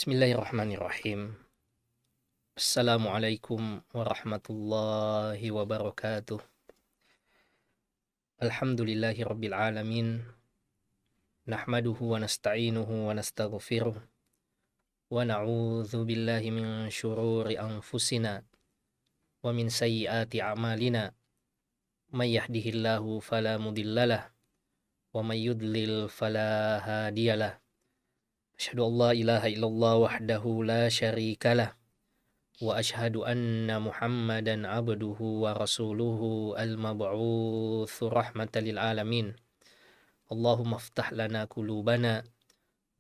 Bismillahirrahmanirrahim. Assalamualaikum warahmatullahi wabarakatuh. Alhamdulillahi rabbil alamin. Nahmaduhu wa nasta'inuhu wa nastaghfiruh. Wa na'udzu billahi min syururi anfusina wa min sayyiati a'malina. May yahdihillahu fala mudhillalah wa may yudlil fala hadiyalah. Asyhadu an la ilaha illallah wahdahu la syarikalah. Wa ashhadu anna Muhammadan abduhu wa rasuluhu al-mab'utsu rahmatan lil alamin. Allahumma iftah lana qulubana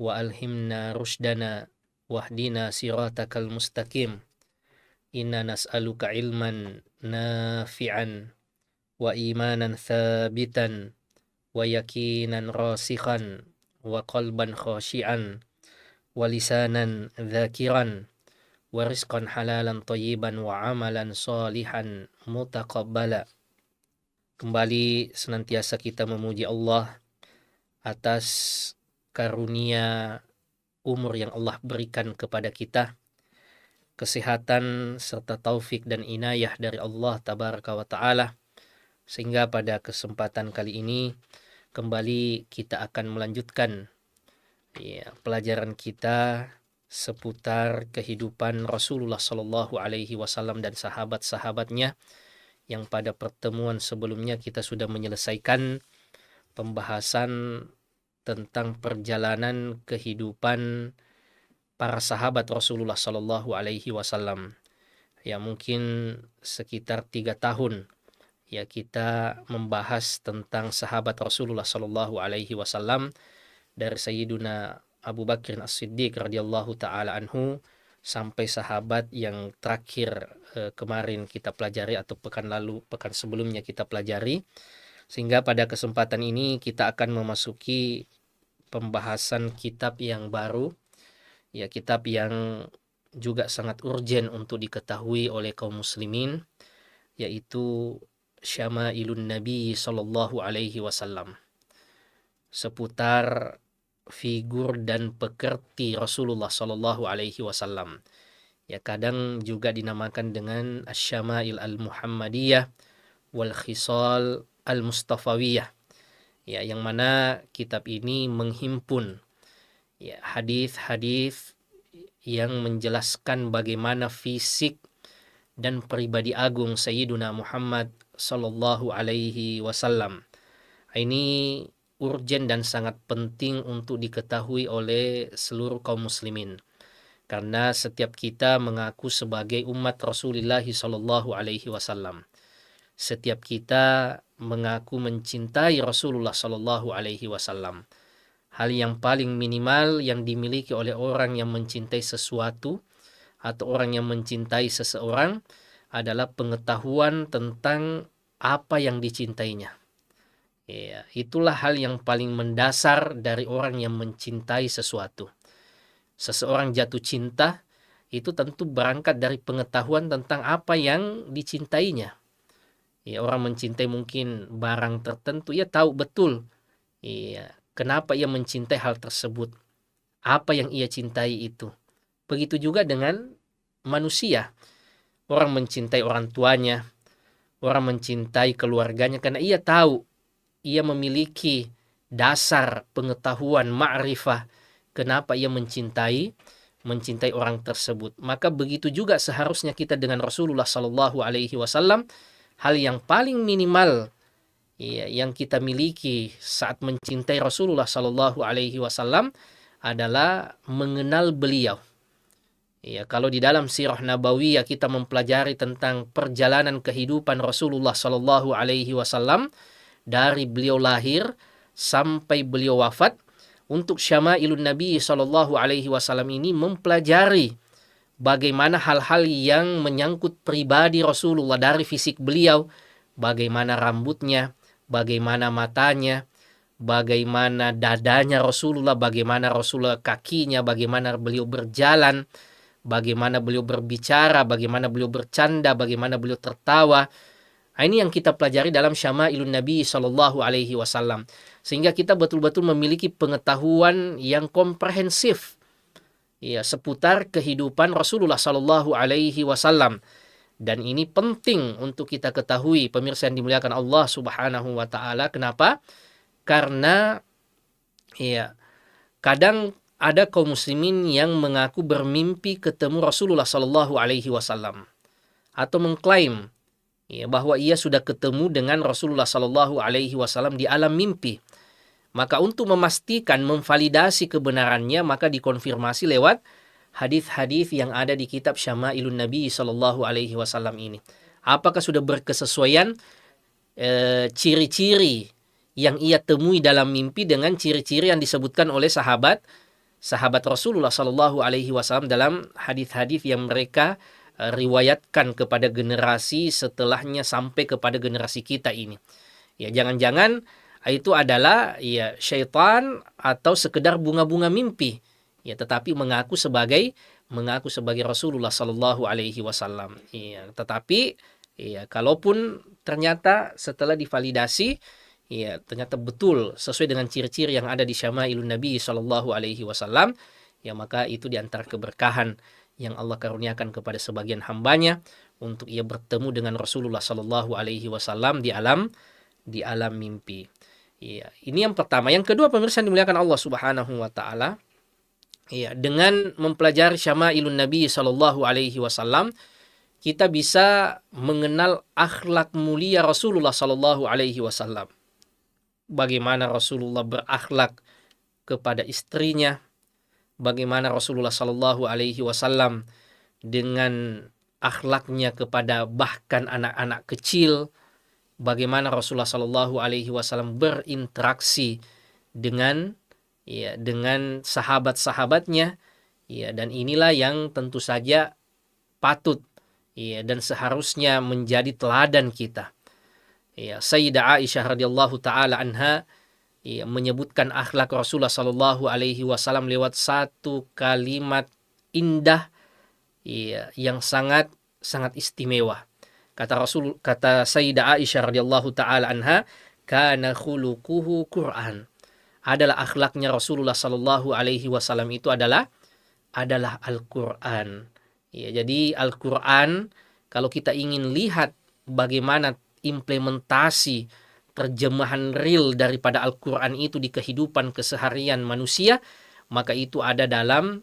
wa alhimna rushdana wahdina siratakal mustaqim. Inna nas'aluka ilman nafi'an wa imanan thabitan wa yakinan rasikhan wa qalban khashi'an wa lisanan dzakiran wa rizqan halalan thayyiban wa amalan salihan mutaqabbala. Kembali senantiasa kita memuji Allah atas karunia umur yang Allah berikan kepada kita, kesehatan serta taufik dan inayah dari Allah tabaraka wa ta'ala, sehingga pada kesempatan kali ini kembali kita akan melanjutkan pelajaran kita seputar kehidupan Rasulullah Shallallahu Alaihi Wasallam dan sahabat-sahabatnya, yang pada pertemuan sebelumnya kita sudah menyelesaikan pembahasan tentang perjalanan kehidupan para sahabat Rasulullah Shallallahu Alaihi Wasallam. Ya, mungkin sekitar 3 tahun ya kita membahas tentang sahabat Rasulullah Shallallahu Alaihi Wasallam, dari Sayyiduna Abu Bakr As-Siddiq radhiyallahu taala anhu sampai sahabat yang terakhir kemarin kita pelajari, atau pekan sebelumnya kita pelajari, sehingga pada kesempatan ini kita akan memasuki pembahasan kitab yang baru, ya kitab yang juga sangat urgen untuk diketahui oleh kaum muslimin, yaitu Syama'ilun Nabi sallallahu alaihi wasallam, seputar figur dan pekerti Rasulullah Sallallahu Alaihi Wasallam. Ya, kadang juga dinamakan dengan Asy-Syama'il Al-Muhammadiyah wal Khisal Al-Mustafawiyah. Ya, yang mana kitab ini menghimpun ya hadis-hadis yang menjelaskan bagaimana fisik dan pribadi agung Sayyiduna Muhammad Sallallahu Alaihi Wasallam. Ini urgen dan sangat penting untuk diketahui oleh seluruh kaum muslimin, karena setiap kita mengaku sebagai umat Rasulullah Shallallahu Alaihi Wasallam. Setiap kita mengaku mencintai Rasulullah Shallallahu Alaihi Wasallam. Hal yang paling minimal yang dimiliki oleh orang yang mencintai sesuatu atau orang yang mencintai seseorang adalah pengetahuan tentang apa yang dicintainya. Ya, itulah hal yang paling mendasar dari orang yang mencintai sesuatu. Seseorang jatuh cinta itu tentu berangkat dari pengetahuan tentang apa yang dicintainya. Ya, orang mencintai mungkin barang tertentu, ia tahu betul ya, kenapa ia mencintai hal tersebut, apa yang ia cintai itu. Begitu juga dengan manusia. Orang mencintai orang tuanya, orang mencintai keluarganya karena ia tahu, ia memiliki dasar pengetahuan ma'rifah kenapa ia mencintai orang tersebut. Maka begitu juga seharusnya kita dengan Rasulullah Sallallahu Alaihi Wasallam. Hal yang paling minimal ya, yang kita miliki saat mencintai Rasulullah Sallallahu Alaihi Wasallam adalah mengenal beliau. Ya, kalau di dalam sirah nabawiyah kita mempelajari tentang perjalanan kehidupan Rasulullah Sallallahu Alaihi Wasallam dari beliau lahir sampai beliau wafat, untuk Syama'ilun Nabi Sallallahu Alaihi Wasallam ini mempelajari bagaimana hal-hal yang menyangkut pribadi Rasulullah, dari fisik beliau, bagaimana rambutnya, bagaimana matanya, bagaimana dadanya Rasulullah, bagaimana Rasulullah kakinya, bagaimana beliau berjalan, bagaimana beliau berbicara, bagaimana beliau bercanda, bagaimana beliau tertawa. Ini yang kita pelajari dalam Syama'ilun Nabi Sallallahu Alaihi Wasallam, sehingga kita betul-betul memiliki pengetahuan yang komprehensif ya seputar kehidupan Rasulullah Sallallahu Alaihi Wasallam. Dan ini penting untuk kita ketahui, pemirsa yang dimuliakan Allah Subhanahu wa taala. Kenapa? Karena ya kadang ada kaum muslimin yang mengaku bermimpi ketemu Rasulullah Sallallahu Alaihi Wasallam atau mengklaim ya bahwa ia sudah ketemu dengan Rasulullah Sallallahu Alaihi Wasallam di alam mimpi. Maka untuk memastikan, memvalidasi kebenarannya, maka dikonfirmasi lewat hadis-hadis yang ada di kitab Syama'ilun Nabi Sallallahu Alaihi Wasallam ini. Apakah sudah berkesesuaian ciri-ciri yang ia temui dalam mimpi dengan ciri-ciri yang disebutkan oleh sahabat Rasulullah Sallallahu Alaihi Wasallam dalam hadis-hadis yang mereka riwayatkan kepada generasi setelahnya sampai kepada generasi kita ini. Ya, jangan-jangan itu adalah ya syaitan atau sekedar bunga-bunga mimpi. Ya, tetapi mengaku sebagai Rasulullah Sallallahu Alaihi Wasallam. Ya, tetapi ya kalaupun ternyata setelah divalidasi, ya ternyata betul sesuai dengan ciri-ciri yang ada di Syama'ilun Nabi Sallallahu Alaihi Wasallam, ya maka itu diantara keberkahan yang Allah karuniakan kepada sebagian hambanya untuk ia bertemu dengan Rasulullah Sallallahu Alaihi Wasallam di alam mimpi. Ya, ini yang pertama. Yang kedua, pemirsa yang dimuliakan Allah Subhanahu wa taala, ya, dengan mempelajari Syama'ilun Nabi Sallallahu Alaihi Wasallam, kita bisa mengenal akhlak mulia Rasulullah Sallallahu Alaihi Wasallam. Bagaimana Rasulullah berakhlak kepada istrinya, bagaimana Rasulullah Sallallahu Alaihi Wasallam dengan akhlaknya kepada bahkan anak-anak kecil, bagaimana Rasulullah Sallallahu Alaihi Wasallam berinteraksi dengan sahabat-sahabatnya, ya, dan inilah yang tentu saja patut ya dan seharusnya menjadi teladan kita. Ya, Sayyidah Aisyah radhiyallahu taala anha ya, menyebutkan akhlak Rasulullah Sallallahu Alaihi Wasallam lewat satu kalimat indah ya, yang sangat istimewa. Kata Sayyidah Aisyah radhiyallahu taala anha, kana khuluquhu Quran. Adalah akhlaknya Rasulullah Sallallahu Alaihi Wasallam itu adalah Al-Quran. Ya, jadi Al-Quran, kalau kita ingin lihat bagaimana implementasi terjemahan real daripada Al-Quran itu di kehidupan keseharian manusia, maka itu ada dalam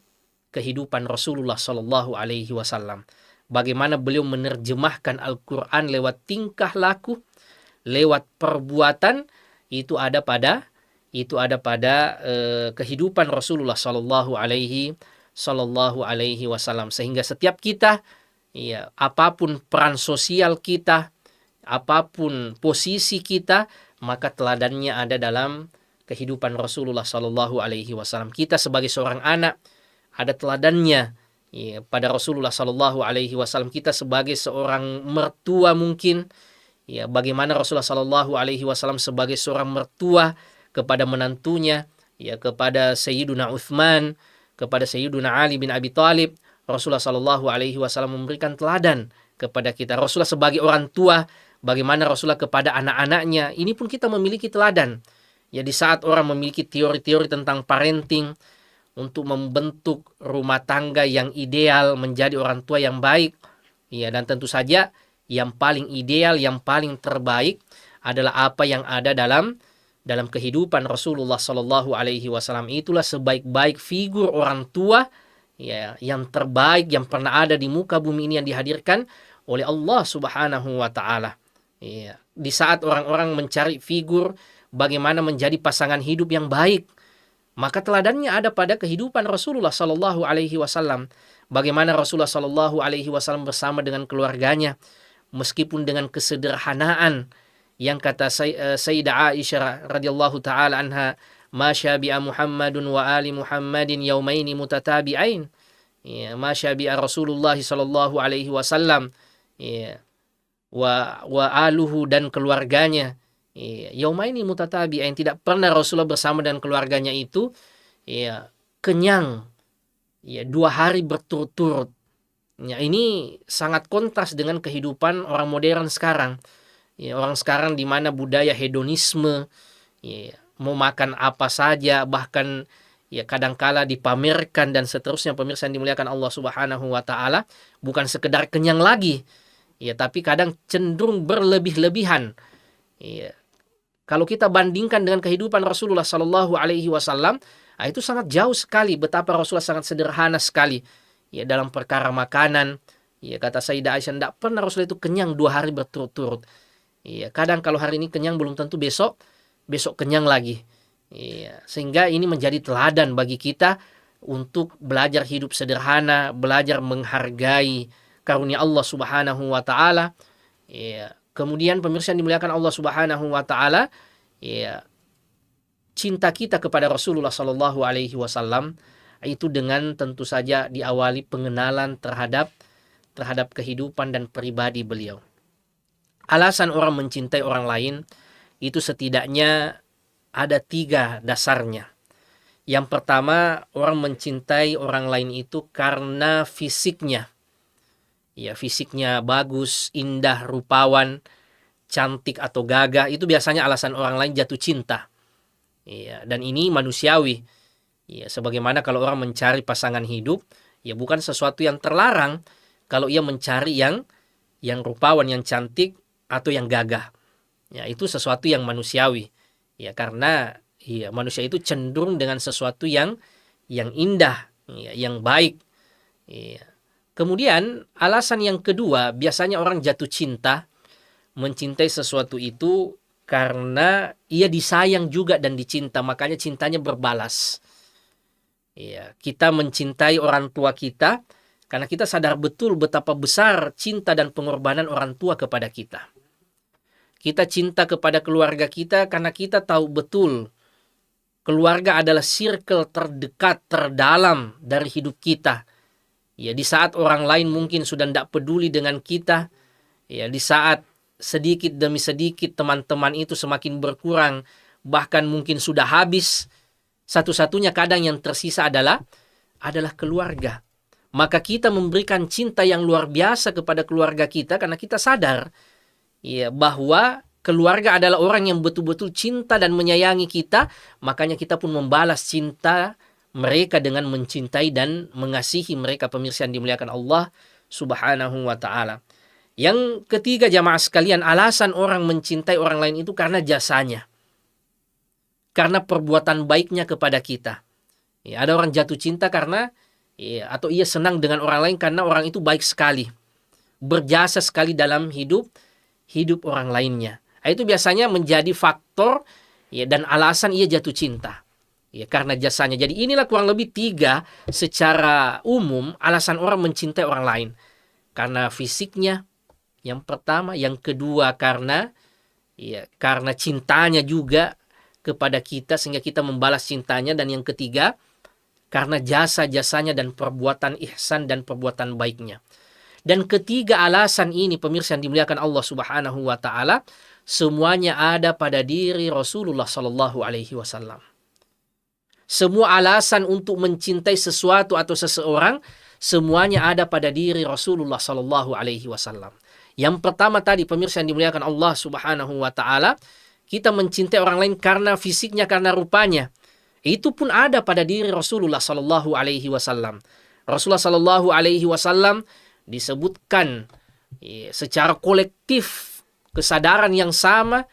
kehidupan Rasulullah Sallallahu Alaihi Wasallam. Bagaimana beliau menerjemahkan Al-Quran lewat tingkah laku, lewat perbuatan, itu ada pada kehidupan Rasulullah Sallallahu Alaihi Wasallam. Sehingga setiap kita, ya, apapun peran sosial kita, apapun posisi kita, maka teladannya ada dalam kehidupan Rasulullah Sallallahu Alaihi Wasallam. Kita sebagai seorang anak ada teladannya ya, pada Rasulullah Sallallahu Alaihi Wasallam. Kita sebagai seorang mertua mungkin, ya, bagaimana Rasulullah Sallallahu Alaihi Wasallam sebagai seorang mertua kepada menantunya, ya, kepada Sayyiduna Utsman, kepada Sayyiduna Ali bin Abi Thalib. Rasulullah Sallallahu Alaihi Wasallam memberikan teladan kepada kita. Rasulullah sebagai orang tua, bagaimana Rasulullah kepada anak-anaknya, ini pun kita memiliki teladan. Ya, di saat orang memiliki teori-teori tentang parenting untuk membentuk rumah tangga yang ideal, menjadi orang tua yang baik, ya, dan tentu saja yang paling ideal, yang paling terbaik adalah apa yang ada dalam kehidupan Rasulullah Sallallahu Alaihi Wasallam. Itulah sebaik-baik figur orang tua, ya, yang terbaik yang pernah ada di muka bumi ini, yang dihadirkan oleh Allah Subhanahu wa taala. Ya, di saat orang-orang mencari figur bagaimana menjadi pasangan hidup yang baik, maka teladannya ada pada kehidupan Rasulullah Sallallahu Alaihi Wasallam. Bagaimana Rasulullah Sallallahu Alaihi Wasallam bersama dengan keluarganya, meskipun dengan kesederhanaan, yang kata Sayyidah Aisyah radhiyallahu taala anha, ma syabi'a Muhammadun wa ali Muhammadin yaumaini mutatabi'ain. Ya, ma syabi'a Rasulullah sallallahu alaihi wasallam, ya, wa aluhu, dan keluarganya, ya, yaumaini mutatabi'ain. Tidak pernah Rasulullah bersama dengan keluarganya itu, ya, kenyang, ya, 2 hari berturut-turut. Ya, ini sangat kontras dengan kehidupan orang modern sekarang. Ya, orang sekarang di mana budaya hedonisme, ya, mau makan apa saja, bahkan ya kadangkala dipamerkan dan seterusnya, pemirsa yang dimuliakan Allah Subhanahu wa taala, bukan sekedar kenyang lagi, ya tapi kadang cenderung berlebih-lebihan. Ya, kalau kita bandingkan dengan kehidupan Rasulullah Sallallahu Alaihi Wasallam, itu sangat jauh sekali betapa Rasulullah sangat sederhana sekali. Ya dalam perkara makanan, ya kata Sayyidah Aisyah, tidak pernah Rasulullah itu kenyang 2 hari berturut-turut. Ya kadang kalau hari ini kenyang belum tentu besok kenyang lagi. Ya, sehingga ini menjadi teladan bagi kita untuk belajar hidup sederhana, belajar menghargai karunia Allah Subhanahu wa taala. Ya, kemudian pemirsa yang dimuliakan Allah Subhanahu wa taala, ya cinta kita kepada Rasulullah Shallallahu alaihi wasallam itu dengan tentu saja diawali pengenalan terhadap kehidupan dan pribadi beliau. Alasan orang mencintai orang lain itu setidaknya ada 3 dasarnya. Yang pertama, orang mencintai orang lain itu karena fisiknya. Ya, fisiknya bagus, indah, rupawan, cantik atau gagah, itu biasanya alasan orang lain jatuh cinta. Ya, dan ini manusiawi. Ya, sebagaimana kalau orang mencari pasangan hidup, ya bukan sesuatu yang terlarang kalau ia mencari yang rupawan, yang cantik atau yang gagah. Ya, itu sesuatu yang manusiawi. Ya, karena ya manusia itu cenderung dengan sesuatu yang indah, ya, yang baik. Ya. Kemudian alasan yang kedua, biasanya orang jatuh cinta, mencintai sesuatu itu karena ia disayang juga dan dicinta, makanya cintanya berbalas. Ya, kita mencintai orang tua kita karena kita sadar betul betapa besar cinta dan pengorbanan orang tua kepada kita. Kita cinta kepada keluarga kita karena kita tahu betul keluarga adalah circle terdekat, terdalam dari hidup kita. Ya, di saat orang lain mungkin sudah tidak peduli dengan kita, ya di saat sedikit demi sedikit teman-teman itu semakin berkurang, bahkan mungkin sudah habis, satu-satunya kadang yang tersisa adalah keluarga. Maka kita memberikan cinta yang luar biasa kepada keluarga kita karena kita sadar ya bahwa keluarga adalah orang yang betul-betul cinta dan menyayangi kita, makanya kita pun membalas cinta mereka dengan mencintai dan mengasihi mereka, pemirsa yang dimuliakan Allah Subhanahu wa taala. Yang ketiga jamaah sekalian, alasan orang mencintai orang lain itu karena jasanya. Karena perbuatan baiknya kepada kita. Ya, ada orang jatuh cinta karena atau ia senang dengan orang lain karena orang itu baik sekali. Berjasa sekali dalam hidup orang lainnya. Itu biasanya menjadi faktor ya dan alasan ia jatuh cinta. Ya, karena jasanya. Jadi inilah kurang lebih 3 secara umum alasan orang mencintai orang lain. Karena fisiknya yang pertama, yang kedua karena cintanya juga kepada kita sehingga kita membalas cintanya, dan yang ketiga karena jasa-jasanya dan perbuatan ihsan dan perbuatan baiknya. Dan ketiga alasan ini pemirsa yang dimuliakan Allah Subhanahu wa taala, semuanya ada pada diri Rasulullah sallallahu alaihi wasallam. Semua alasan untuk mencintai sesuatu atau seseorang semuanya ada pada diri Rasulullah sallallahu alaihi wasallam. Yang pertama tadi pemirsa yang dimuliakan Allah Subhanahu wa taala, kita mencintai orang lain karena fisiknya, karena rupanya. Itu pun ada pada diri Rasulullah sallallahu alaihi wasallam. Rasulullah sallallahu alaihi wasallam disebutkan secara kolektif kesadaran yang sama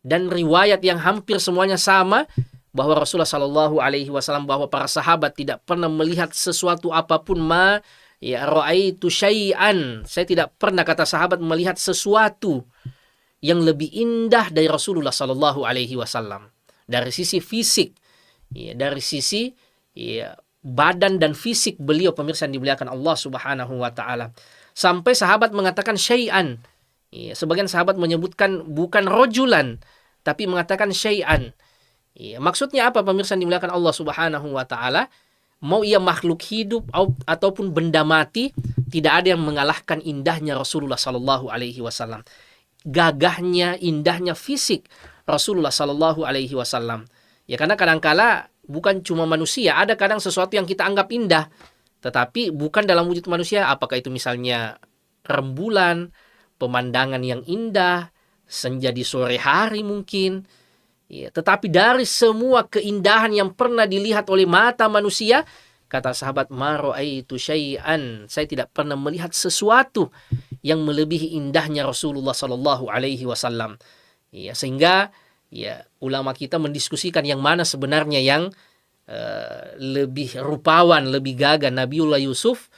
dan riwayat yang hampir semuanya sama bahwa Rasulullah sallallahu alaihi wasallam, bahwa para sahabat tidak pernah melihat sesuatu apapun, ra'aitu syai'an, saya tidak pernah, kata sahabat, melihat sesuatu yang lebih indah dari Rasulullah sallallahu alaihi wasallam. Dari sisi fisik, dari sisi badan dan fisik beliau, pemirsa yang dimuliakan Allah Subhanahu wa taala. Sampai sahabat mengatakan syai'an. Sebagian sahabat menyebutkan bukan rojulan, tapi mengatakan syai'an. Maksudnya apa pemirsa yang dimuliakan Allah Subhanahu wa taala? Mau ia makhluk hidup ataupun benda mati, tidak ada yang mengalahkan indahnya Rasulullah sallallahu alaihi wasallam. Gagahnya, indahnya fisik Rasulullah sallallahu alaihi wasallam. Ya karena kadangkala bukan cuma manusia, ada kadang sesuatu yang kita anggap indah, tetapi bukan dalam wujud manusia. Apakah itu misalnya rembulan, pemandangan yang indah, senja di sore hari mungkin, Ya, tetapi dari semua keindahan yang pernah dilihat oleh mata manusia, kata sahabat, ma ra'aitu syai'an, saya tidak pernah melihat sesuatu yang melebihi indahnya Rasulullah sallallahu alaihi wasallam. Ya, sehingga ya ulama kita mendiskusikan yang mana sebenarnya yang lebih rupawan, lebih gagah, Nabiullah Yusuf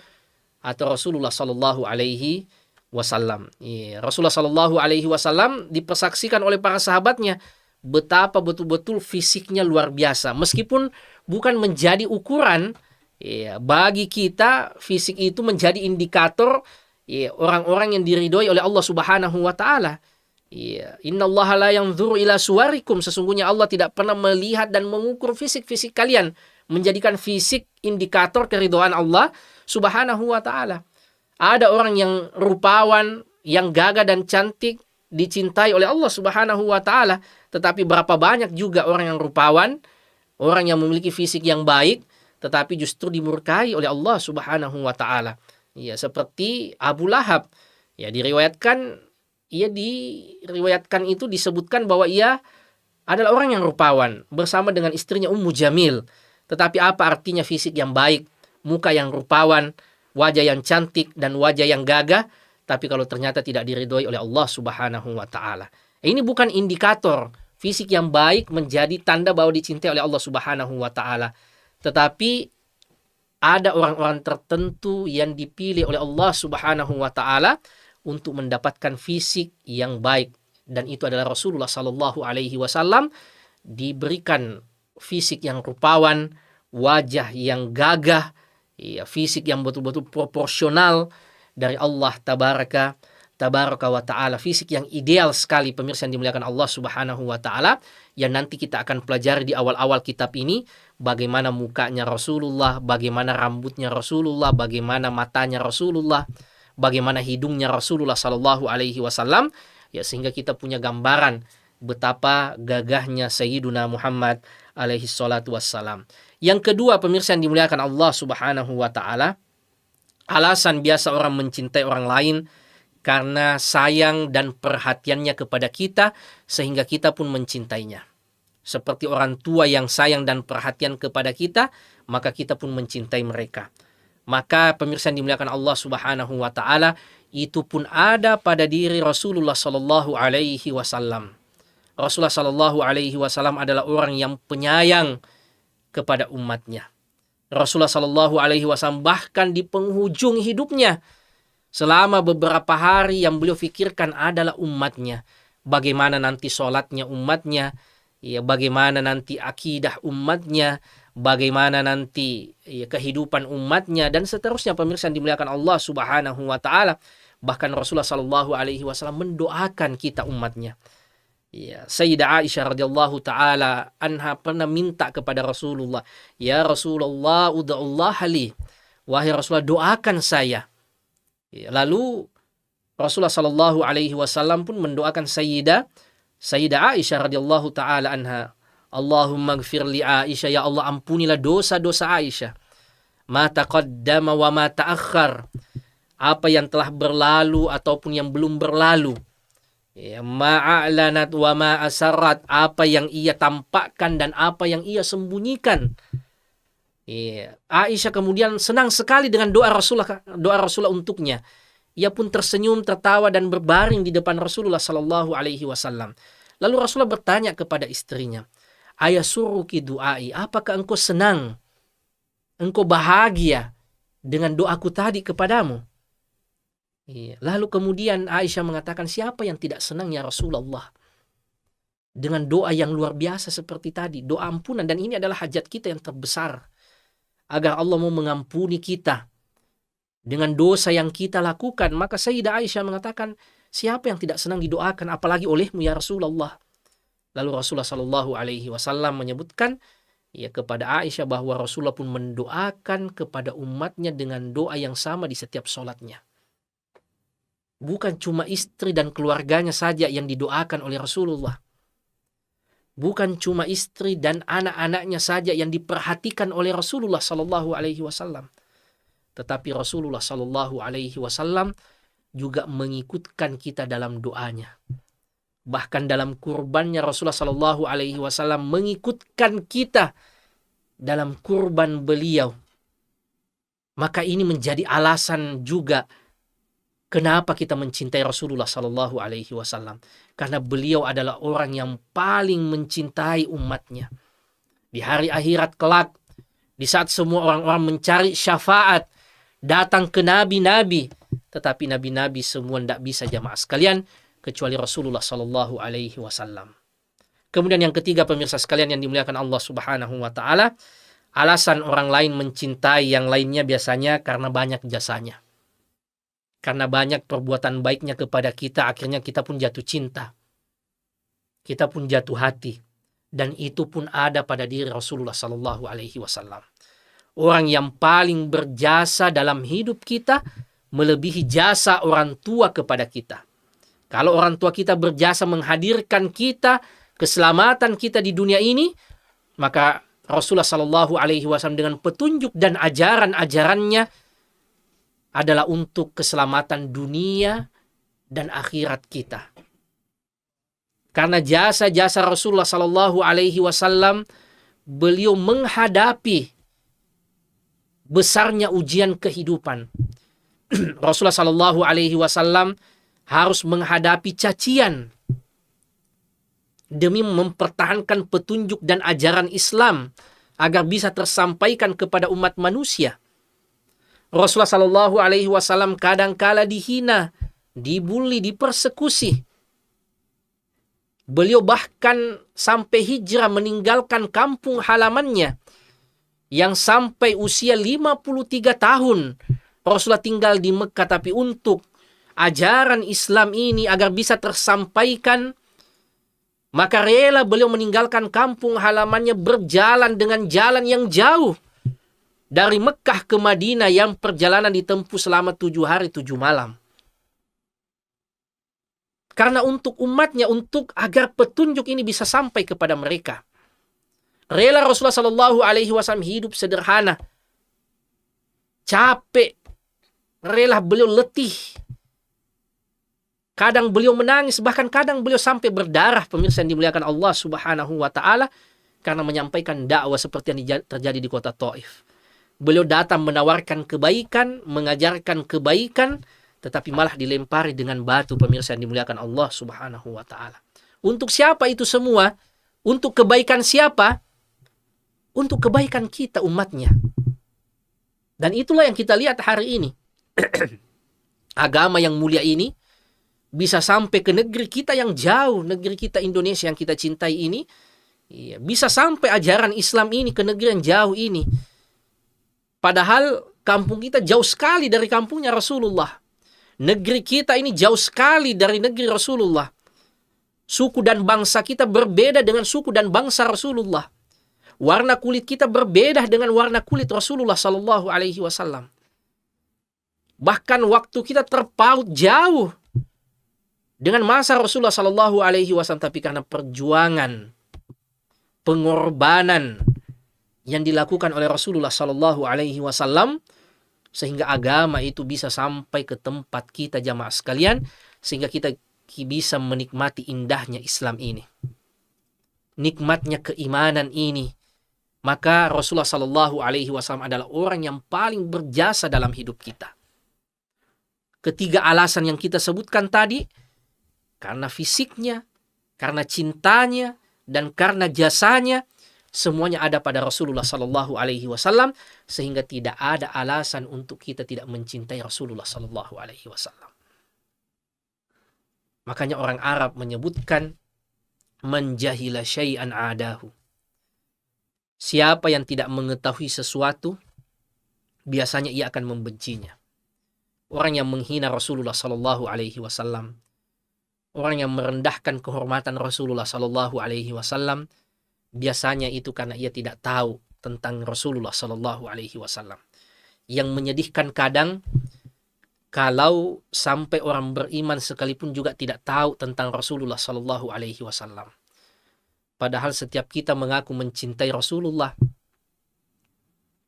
atau Rasulullah sallallahu alaihi wasallam. Ya, Rasulullah sallallahu alaihi wasallam dipersaksikan oleh para sahabatnya betapa betul-betul fisiknya luar biasa. Meskipun bukan menjadi ukuran, ya, bagi kita fisik itu menjadi indikator ya, orang-orang yang diridhoi oleh Allah Subhanahu wa taala. Ya, innallaha la yanzuru ila suwarikum, sesungguhnya Allah tidak pernah melihat dan mengukur fisik-fisik kalian, menjadikan fisik indikator keridhaan Allah Subhanahu wa taala. Ada orang yang rupawan, yang gagah dan cantik dicintai oleh Allah Subhanahu wa taala, tetapi berapa banyak juga orang yang rupawan, orang yang memiliki fisik yang baik, tetapi justru dimurkai oleh Allah Subhanahu wa taala. Ya, seperti Abu Lahab. Ya, diriwayatkan itu disebutkan bahwa ia adalah orang yang rupawan bersama dengan istrinya Ummu Jamil. Tetapi apa artinya fisik yang baik, muka yang rupawan, wajah yang cantik dan wajah yang gagah, tapi kalau ternyata tidak diridhoi oleh Allah Subhanahu wa taala. Ini bukan indikator fisik yang baik menjadi tanda bahwa dicintai oleh Allah Subhanahu wa taala. Tetapi ada orang-orang tertentu yang dipilih oleh Allah Subhanahu wa taala untuk mendapatkan fisik yang baik, dan itu adalah Rasulullah sallallahu alaihi wasallam, diberikan fisik yang rupawan, wajah yang gagah, ya, fisik yang betul-betul proporsional dari Allah tabaraka wa ta'ala, fisik yang ideal sekali, pemirsa yang dimuliakan Allah Subhanahu wa ta'ala, yang nanti kita akan pelajari di awal-awal kitab ini, bagaimana mukanya Rasulullah, bagaimana rambutnya Rasulullah, bagaimana matanya Rasulullah, bagaimana hidungnya Rasulullah sallallahu alaihi wasallam, ya, sehingga kita punya gambaran betapa gagahnya Sayyiduna Muhammad alaihi salatu wassalam. Yang kedua, pemirsa yang dimuliakan Allah Subhanahu wa ta'ala, alasan biasa orang mencintai orang lain karena sayang dan perhatiannya kepada kita, sehingga kita pun mencintainya. Seperti orang tua yang sayang dan perhatian kepada kita, maka kita pun mencintai mereka. Maka pemirsa yang dimuliakan Allah Subhanahu wa ta'ala, itu pun ada pada diri Rasulullah sallallahu alaihi wasallam. Rasulullah sallallahu alaihi wasallam adalah orang yang penyayang kepada umatnya. Rasulullah sallallahu alaihi wasallam bahkan di penghujung hidupnya, selama beberapa hari yang beliau fikirkan adalah umatnya. Bagaimana nanti sholatnya umatnya, ya, bagaimana nanti akidah umatnya, bagaimana nanti ya, kehidupan umatnya, dan seterusnya, pemirsa yang dimuliakan Allah Subhanahu wa ta'ala. Bahkan Rasulullah sallallahu alaihi wasallam mendoakan kita umatnya. Ya, Sayyidah Aisyah radhiyallahu taala anha pernah minta kepada Rasulullah, "Ya Rasulullah, ud'ullah li." Wahai Rasulullah, doakan saya. Ya, lalu Rasulullah sallallahu alaihi wasallam pun mendoakan Sayyidah Aisyah radhiyallahu taala anha, "Allahumma ighfir li Aisyah." Ya Allah, ampunilah dosa-dosa Aisyah. Ma taqaddama wa ma ta'akhkhar. Apa yang telah berlalu ataupun yang belum berlalu. Ya, ma'a'lanat wa ma'asarrat, apa yang ia tampakkan dan apa yang ia sembunyikan. Ya, Aisyah kemudian senang sekali dengan doa Rasulullah untuknya. Ia pun tersenyum, tertawa dan berbaring di depan Rasulullah sallallahu alaihi wasallam. Lalu Rasulullah bertanya kepada istrinya, "Ayasuruki du'ai?" Apakah engkau senang, engkau bahagia dengan doaku tadi kepadamu? Lalu kemudian Aisyah mengatakan, siapa yang tidak senang ya Rasulullah dengan doa yang luar biasa seperti tadi, doa ampunan, dan ini adalah hajat kita yang terbesar, agar Allah mau mengampuni kita dengan dosa yang kita lakukan. Maka Sayyidah Aisyah mengatakan, siapa yang tidak senang didoakan, apalagi olehmu ya Rasulullah. Lalu Rasulullah sallallahu alaihi wasallam menyebutkan ya kepada Aisyah bahwa Rasulullah pun mendoakan kepada umatnya dengan doa yang sama di setiap sholatnya. Bukan cuma istri dan keluarganya saja yang didoakan oleh Rasulullah. Bukan cuma istri dan anak-anaknya saja yang diperhatikan oleh Rasulullah sallallahu alaihi wasallam. Tetapi Rasulullah sallallahu alaihi wasallam juga mengikutkan kita dalam doanya. Bahkan dalam kurbannya Rasulullah Shallallahu Alaihi Wasallam mengikutkan kita dalam kurban beliau. Maka ini menjadi alasan juga kenapa kita mencintai Rasulullah Shallallahu Alaihi Wasallam. Karena beliau adalah orang yang paling mencintai umatnya. Di hari akhirat kelak, di saat semua orang-orang mencari syafaat, datang ke nabi-nabi, tetapi nabi-nabi semua tidak bisa jamaah sekalian, kecuali Rasulullah Shallallahu Alaihi Wasallam. Kemudian yang ketiga, pemirsa sekalian yang dimuliakan Allah Subhanahu Wa Taala, alasan orang lain mencintai yang lainnya biasanya karena banyak jasanya. Karena banyak perbuatan baiknya kepada kita, akhirnya kita pun jatuh cinta. Kita pun jatuh hati. Dan itu pun ada pada diri Rasulullah Sallallahu Alaihi Wasallam. Orang yang paling berjasa dalam hidup kita melebihi jasa orang tua kepada kita. Kalau orang tua kita berjasa menghadirkan kita, keselamatan kita di dunia ini, maka Rasulullah Sallallahu Alaihi Wasallam dengan petunjuk dan ajaran-ajarannya adalah untuk keselamatan dunia dan akhirat kita. Karena jasa-jasa Rasulullah Sallallahu Alaihi Wasallam, beliau menghadapi besarnya ujian kehidupan. Rasulullah Sallallahu Alaihi Wasallam harus menghadapi cacian demi mempertahankan petunjuk dan ajaran Islam agar bisa tersampaikan kepada umat manusia. Rasulullah Sallallahu Alaihi Wasallam kadang-kala dihina, dibully, dipersekusi. Beliau bahkan sampai hijrah meninggalkan kampung halamannya yang sampai usia 53 tahun Rasulullah tinggal di Mekah, tapi untuk ajaran Islam ini agar bisa tersampaikan, maka rela beliau meninggalkan kampung halamannya, berjalan dengan jalan yang jauh dari Mekah ke Madinah yang perjalanan ditempuh selama 7 hari 7 malam. Karena untuk umatnya, untuk agar petunjuk ini bisa sampai kepada mereka. Rela Rasulullah Sallallahu Alaihi Wasallam hidup sederhana, capek, rela beliau letih. Kadang beliau menangis, bahkan kadang beliau sampai berdarah, pemirsa yang dimuliakan Allah Subhanahu Wa Taala, karena menyampaikan dakwah seperti yang terjadi di kota Taif. Beliau datang menawarkan kebaikan, mengajarkan kebaikan, tetapi malah dilempari dengan batu, pemirsa yang dimuliakan Allah Subhanahu Wa Taala. Untuk siapa itu semua? Untuk kebaikan siapa? Untuk kebaikan kita, umatnya. Dan itulah yang kita lihat hari ini. Agama yang mulia ini bisa sampai ke negeri kita yang jauh, negeri kita Indonesia yang kita cintai ini. Bisa sampai ajaran Islam ini ke negeri yang jauh ini. Padahal kampung kita jauh sekali dari kampungnya Rasulullah. Negeri kita ini jauh sekali dari negeri Rasulullah. Suku dan bangsa kita berbeda dengan suku dan bangsa Rasulullah. Warna kulit kita berbeda dengan warna kulit Rasulullah Sallallahu Alaihi Wasallam. Bahkan waktu kita terpaut jauh dengan masa Rasulullah Sallallahu Alaihi Wasallam, tapi karena perjuangan, pengorbanan yang dilakukan oleh Rasulullah Sallallahu Alaihi Wasallam, sehingga agama itu bisa sampai ke tempat kita jamaah sekalian, sehingga kita bisa menikmati indahnya Islam ini, nikmatnya keimanan ini. Maka Rasulullah Sallallahu Alaihi Wasallam adalah orang yang paling berjasa dalam hidup kita. Ketiga alasan yang kita sebutkan tadi, karena fisiknya, karena cintanya, dan karena jasanya, semuanya ada pada Rasulullah Sallallahu Alaihi Wasallam, sehingga tidak ada alasan untuk kita tidak mencintai Rasulullah Sallallahu Alaihi Wasallam. Makanya orang Arab menyebutkan, man jahila syai'an adahu. Siapa yang tidak mengetahui sesuatu, biasanya ia akan membencinya. Orang yang menghina Rasulullah Sallallahu Alaihi Wasallam, orang yang merendahkan kehormatan Rasulullah Sallallahu Alaihi Wasallam, biasanya itu karena ia tidak tahu tentang Rasulullah Sallallahu Alaihi Wasallam. Yang menyedihkan kadang, kalau sampai orang beriman sekalipun juga tidak tahu tentang Rasulullah Sallallahu Alaihi Wasallam. Padahal setiap kita mengaku mencintai Rasulullah,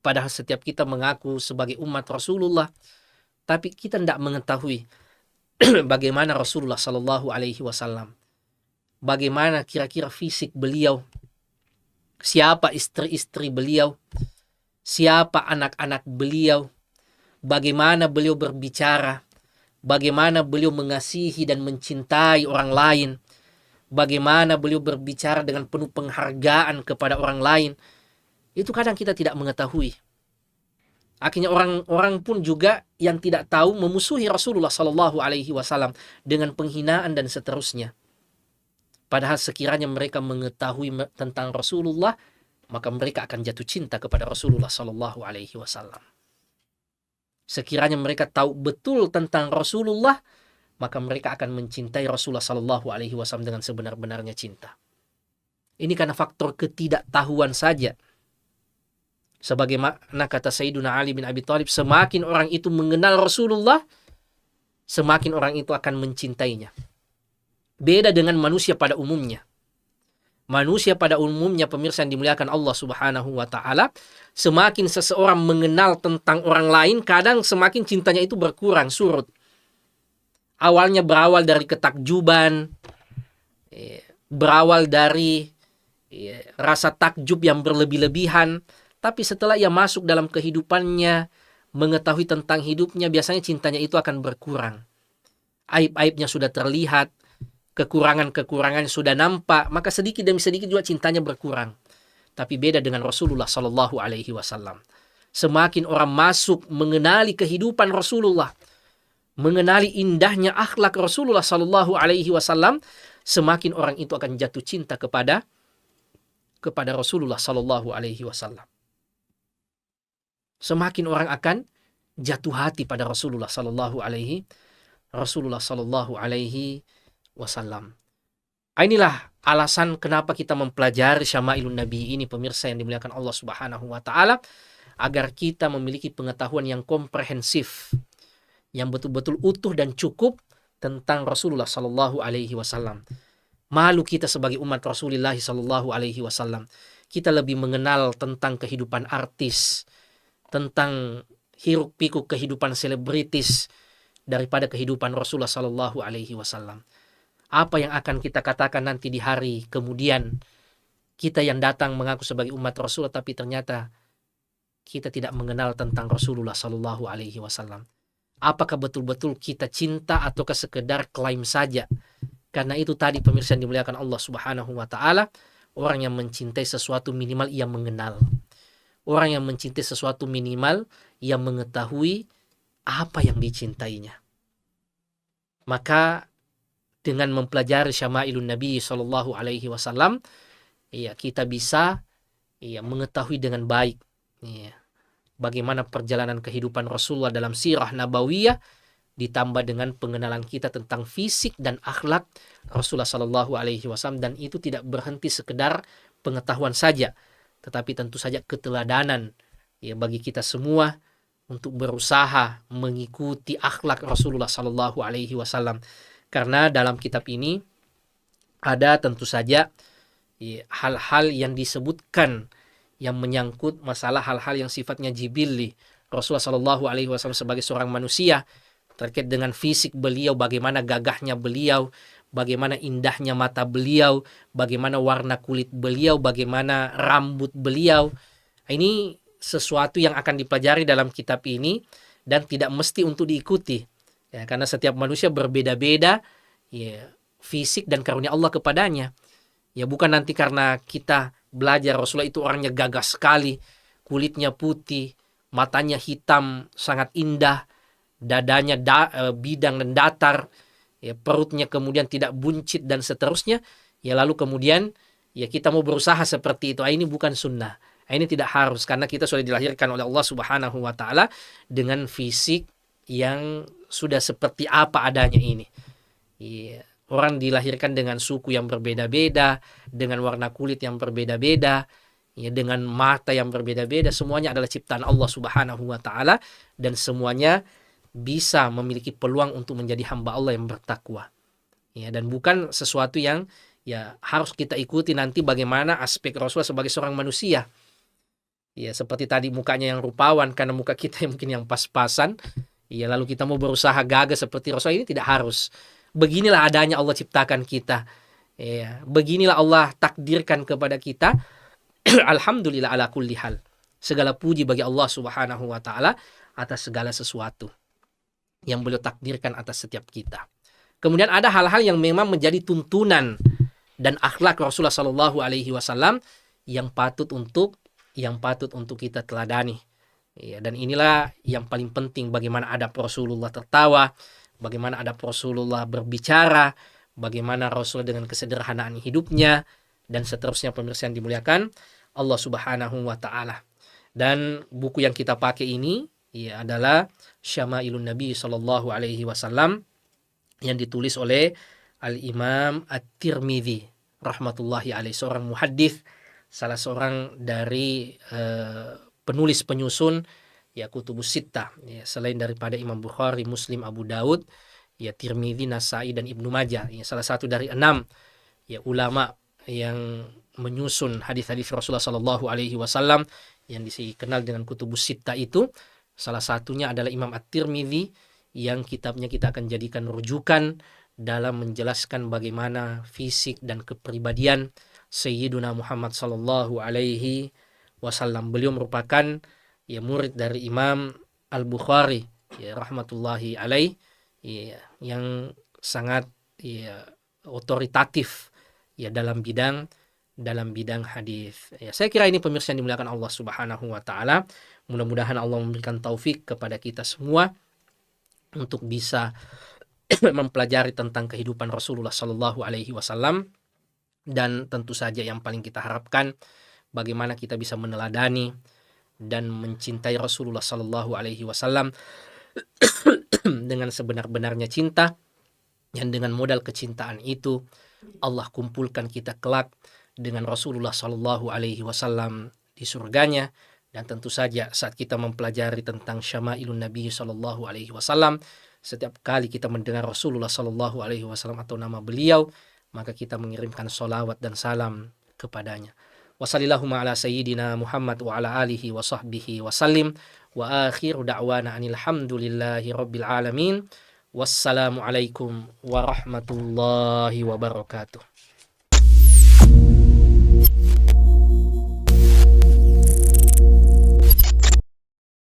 padahal setiap kita mengaku sebagai umat Rasulullah, tapi kita tidak mengetahui bagaimana Rasulullah Sallallahu Alaihi Wasallam, bagaimana kira-kira fisik beliau, siapa istri-istri beliau, siapa anak-anak beliau, bagaimana beliau berbicara, bagaimana beliau mengasihi dan mencintai orang lain, bagaimana beliau berbicara dengan penuh penghargaan kepada orang lain. Itu kadang kita tidak mengetahui. Akhirnya orang-orang pun juga yang tidak tahu memusuhi Rasulullah Sallallahu Alaihi Wasallam dengan penghinaan dan seterusnya. Padahal sekiranya mereka mengetahui tentang Rasulullah, maka mereka akan jatuh cinta kepada Rasulullah Sallallahu Alaihi Wasallam. Sekiranya mereka tahu betul tentang Rasulullah, maka mereka akan mencintai Rasulullah Sallallahu Alaihi Wasallam dengan sebenar-benarnya cinta. Ini karena faktor ketidaktahuan saja. Sebagaimana kata Sayyiduna Ali bin Abi Thalib, semakin orang itu mengenal Rasulullah, semakin orang itu akan mencintainya. Beda dengan manusia pada umumnya. Manusia pada umumnya, pemirsa yang dimuliakan Allah Subhanahu wa Ta'ala, semakin seseorang mengenal tentang orang lain, kadang semakin cintanya itu berkurang, surut. Awalnya berawal dari ketakjuban, berawal dari rasa takjub yang berlebih-lebihan. Tapi setelah ia masuk dalam kehidupannya, mengetahui tentang hidupnya, biasanya cintanya itu akan berkurang. Aib-aibnya sudah terlihat, kekurangan-kekurangan sudah nampak, maka sedikit demi sedikit juga cintanya berkurang. Tapi beda dengan Rasulullah Sallallahu Alaihi Wasallam. Semakin orang masuk mengenali kehidupan Rasulullah, mengenali indahnya akhlak Rasulullah Sallallahu Alaihi Wasallam, semakin orang itu akan jatuh cinta kepada Rasulullah Sallallahu Alaihi Wasallam. Semakin orang akan jatuh hati pada Rasulullah Sallallahu Alaihi Wasallam. Inilah alasan kenapa kita mempelajari Syama'ilun Nabi ini, pemirsa yang dimuliakan Allah Subhanahu wa Ta'ala, agar kita memiliki pengetahuan yang komprehensif, yang betul-betul utuh dan cukup tentang Rasulullah Sallallahu Alaihi Wasallam. Malu kita sebagai umat Rasulullah Sallallahu Alaihi Wasallam. Kita lebih mengenal tentang kehidupan artis, tentang hiruk pikuk kehidupan selebritis daripada kehidupan Rasulullah Sallallahu Alaihi Wasallam. Apa yang akan kita katakan nanti di hari kemudian, kita yang datang mengaku sebagai umat Rasulullah, tapi ternyata kita tidak mengenal tentang Rasulullah Sallallahu Alaihi Wasallam. Apakah betul-betul kita cinta ataukah sekedar klaim saja? Karena itu tadi, pemirsa yang dimuliakan Allah Subhanahu wa Ta'ala, orang yang mencintai sesuatu minimal ia mengenal. Orang yang mencintai sesuatu minimal ia mengetahui apa yang dicintainya. Maka dengan mempelajari Syama'ilun Nabi Sallallahu Alaihi Wasallam, kita bisa mengetahui dengan baik bagaimana perjalanan kehidupan Rasulullah dalam sirah nabawiyah, ditambah dengan pengenalan kita tentang fisik dan akhlak Rasulullah Sallallahu Alaihi Wasallam. Dan itu tidak berhenti sekedar pengetahuan saja, tetapi tentu saja keteladanan bagi kita semua untuk berusaha mengikuti akhlak Rasulullah Sallallahu Alaihi Wasallam. Karena dalam kitab ini ada tentu saja hal-hal yang disebutkan yang menyangkut masalah hal-hal yang sifatnya jibilli. Rasulullah Sallallahu Alaihi Wasallam sebagai seorang manusia, terkait dengan fisik beliau, bagaimana gagahnya beliau, bagaimana indahnya mata beliau, bagaimana warna kulit beliau, bagaimana rambut beliau. Ini sesuatu yang akan dipelajari dalam kitab ini dan tidak mesti untuk diikuti. Karena setiap manusia berbeda-beda fisik dan karunia Allah kepadanya. Bukan nanti karena kita belajar Rasulullah itu orangnya gagah sekali, kulitnya putih, matanya hitam, sangat indah, dadanya bidang dan datar, perutnya kemudian tidak buncit dan seterusnya, lalu kemudian kita mau berusaha seperti itu. Ini bukan sunnah. Ini tidak harus, karena kita sudah dilahirkan oleh Allah Subhanahu wa Ta'ala dengan fisik yang sudah seperti apa adanya ini. Orang dilahirkan dengan suku yang berbeda-beda, dengan warna kulit yang berbeda-beda, dengan mata yang berbeda-beda. Semuanya adalah ciptaan Allah Subhanahu wa Ta'ala, dan semuanya bisa memiliki peluang untuk menjadi hamba Allah yang bertakwa. Dan bukan sesuatu yang harus kita ikuti nanti bagaimana aspek Rasulullah sebagai seorang manusia. Seperti tadi mukanya yang rupawan karena muka kita yang mungkin yang pas-pasan, lalu kita mau berusaha gagah seperti Rasulullah, ini tidak harus. Beginilah adanya Allah ciptakan kita. Ya, beginilah Allah takdirkan kepada kita. Alhamdulillah ala kulli hal. Segala puji bagi Allah Subhanahu wa taala atas segala sesuatu yang beliau takdirkan atas setiap kita. Kemudian ada hal-hal yang memang menjadi tuntunan dan akhlak Rasulullah Shallallahu Alaihi Wasallam yang patut untuk kita teladani. Ya, dan inilah yang paling penting, bagaimana adab Rasulullah tertawa, bagaimana adab Rasulullah berbicara, bagaimana Rasul dengan kesederhanaan hidupnya, dan seterusnya pemirsa yang dimuliakan Allah Subhanahu wa taala. Dan buku yang kita pakai ini ya adalah Syama'ilun Nabi Sallallahu Alaihi Wasallam yang ditulis oleh Al-Imam At-Tirmidzi rahmatullahi alaihi, seorang muhaddits, salah seorang dari penulis penyusun ya Kutubus Sittah, ya, selain daripada Imam Bukhari, Muslim, Abu Daud, ya Tirmidzi, Nasai, dan Ibnu Majah, ya, salah satu dari 6 ya ulama yang menyusun hadis-hadis Rasulullah Sallallahu Alaihi Wasallam yang dikenal dengan Kutubus Sittah itu. Salah satunya adalah Imam At-Tirmidzi, yang kitabnya kita akan jadikan rujukan dalam menjelaskan bagaimana fisik dan kepribadian Sayyiduna Muhammad Sallallahu Alaihi Wasallam. Beliau merupakan ya murid dari Imam Al-Bukhari ya rahmatullahi alaih, ya, yang sangat ya otoritatif ya dalam bidang hadis. Ya, saya kira ini pemirsa yang dimuliakan Allah Subhanahu wa taala. Mudah-mudahan Allah memberikan taufik kepada kita semua untuk bisa mempelajari tentang kehidupan Rasulullah Sallallahu Alaihi Wasallam, dan tentu saja yang paling kita harapkan bagaimana kita bisa meneladani dan mencintai Rasulullah Sallallahu Alaihi Wasallam dengan sebenar-benarnya cinta, dan dengan modal kecintaan itu Allah kumpulkan kita kelak dengan Rasulullah Sallallahu Alaihi Wasallam di surganya. Dan tentu saja saat kita mempelajari tentang Syama'ilun Nabi Sallallahu Alaihi Wasallam, setiap kali kita mendengar Rasulullah Sallallahu Alaihi Wasallam atau nama beliau, maka kita mengirimkan sholawat dan salam kepadanya. Wassallallahu ala sayyidina Muhammad wa ala alihi wa sahbihi wa sallim, wa akhiru da'wana anil hamdulillahi rabbil alamin. Wassalamualaikum warahmatullahi wabarakatuh.